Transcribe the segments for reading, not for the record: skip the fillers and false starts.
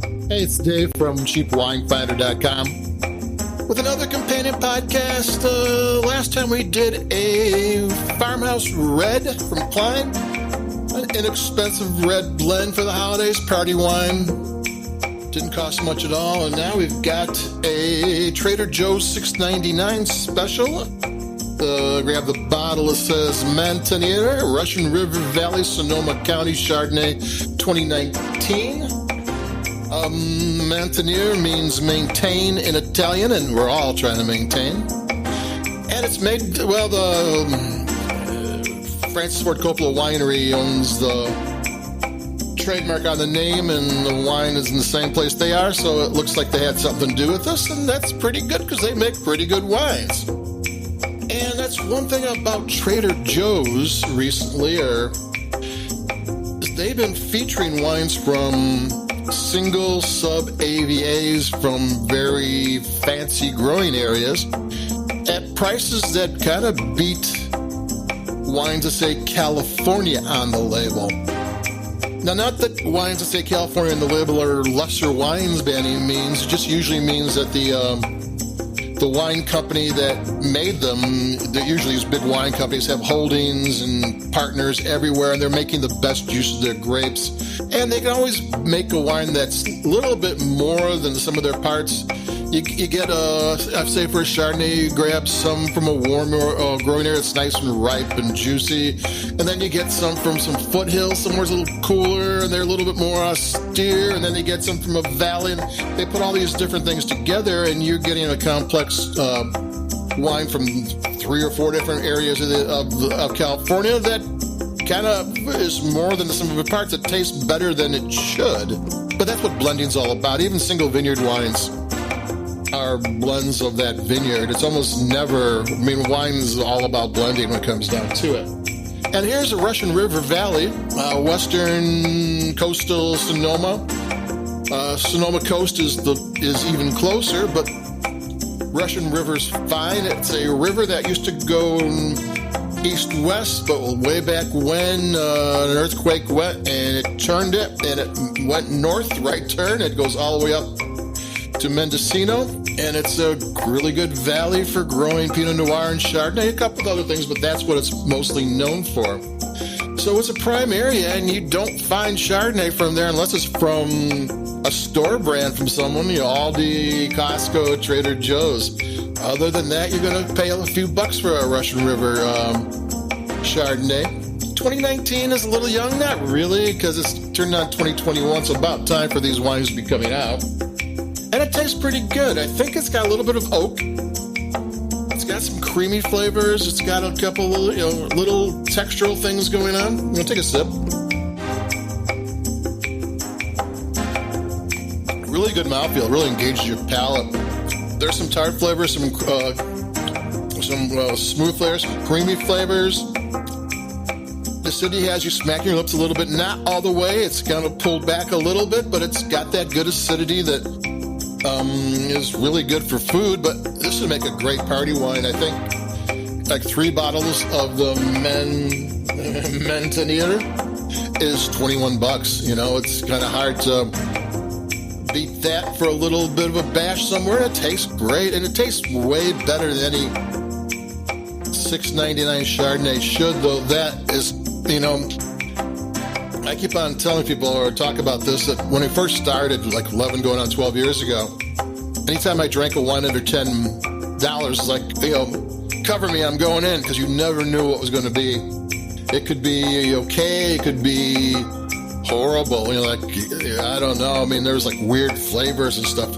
Hey, it's Dave from CheapWineFinder.com with another companion podcast. Last time we did a Farmhouse Red from Klein, an inexpensive red blend for the holidays, party wine. Didn't cost much at all. And now we've got a Trader Joe's $6.99 special. Grab the bottle. It says Mantenere Russian River Valley Sonoma County Chardonnay 2019. Mantenere means maintain in Italian, and we're all trying to maintain. And it's made, well, the Francis Ford Coppola Winery owns the trademark on the name, and the wine is in the same place they are, so it looks like they had something to do with this, and that's pretty good because they make pretty good wines. And that's one thing about Trader Joe's recently, they've been featuring wines from single sub-AVAs from very fancy growing areas at prices that kind of beat wines that say California on the label. Now, not that wines that say California on the label are lesser wines by any means. It just usually means that the wine company that made them, they're usually these big wine companies, have holdings and partners everywhere, and they're making the best use of their grapes. And they can always make a wine that's a little bit more than some of their parts. You get I'd say for a Chardonnay, you grab some from a warmer growing area that's nice and ripe and juicy. And then you get some from some foothills, somewhere's a little cooler, and they're a little bit more austere. And then you get some from a valley. And they put all these different things together, and you're getting a complex wine from 3 or 4 different areas of California that kind of is more than the sum of its parts. It tastes better than it should. But that's what blending's all about. Even single vineyard wines are blends of that vineyard. It's almost never, wine is all about blending when it comes down to it. And here's a Russian River Valley, western coastal Sonoma. Sonoma Coast is even closer, but Russian River's fine. It's a river that used to go east-west, but way back when an earthquake went and it turned it, and it went north, right turn. It goes all the way up to Mendocino, and it's a really good valley for growing Pinot Noir and Chardonnay, a couple of other things, but that's what it's mostly known for. So it's a prime area, and you don't find Chardonnay from there unless it's from a store brand from someone, Aldi, Costco, Trader Joe's. Other than that, you're going to pay a few bucks for a Russian River Chardonnay. 2019 is a little young, not really, because it's turned on 2021, so about time for these wines to be coming out. And it tastes pretty good. I think it's got a little bit of oak. It's got some creamy flavors. It's got a couple little textural things going on. I'm going to take a sip. Really good mouthfeel. Really engages your palate. There's some tart flavors, some smooth flavors, some creamy flavors. The acidity has you smacking your lips a little bit. Not all the way. It's kind of pulled back a little bit, but it's got that good acidity that is really good for food, but this would make a great party wine. I think like 3 bottles of the Mantenere is $21. It's kind of hard to beat that for a little bit of a bash somewhere. It tastes great, and it tastes way better than any $6.99 Chardonnay should, though that is, I keep on telling people or talk about this, that when I first started, like 11 going on 12 years ago, anytime I drank a wine under $10, it's like, cover me, I'm going in, because you never knew what was going to be. It could be okay, it could be horrible, I don't know. There was like weird flavors and stuff.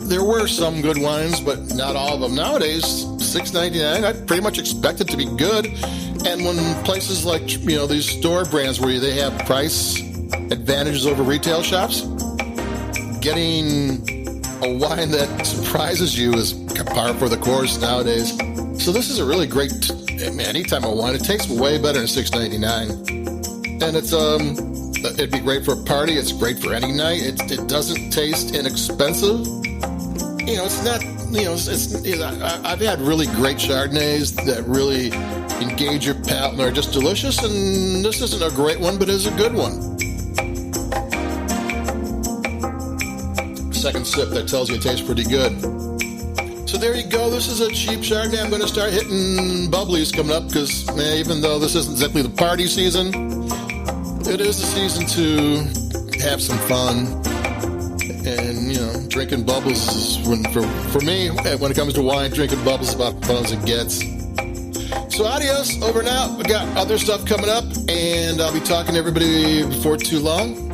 There were some good wines, but not all of them. Nowadays, $6.99, I pretty much expect it to be good. And when places like, these store brands where they have price advantages over retail shops, getting a wine that surprises you is par for the course nowadays. So this is a really great, anytime a wine, it tastes way better than $6.99. And it'd be great for a party. It's great for any night. It doesn't taste inexpensive. It's not, I've had really great Chardonnays that really engage your palate and are just delicious, and this isn't a great one, but is a good one. second sip, that tells you it tastes pretty good. So there you go. This is a cheap Chardonnay. I'm going to start hitting bubblies coming up because even though this isn't exactly the party season, it is the season to have some fun. And, drinking bubbles is, for me, when it comes to wine, drinking bubbles is about as fun as it gets. So adios, over and out. We got other stuff coming up, and I'll be talking to everybody before too long.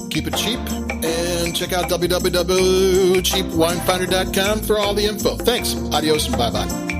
Keep it cheap, and check out www.cheapwinefinder.com for all the info. Thanks. Adios, and bye-bye.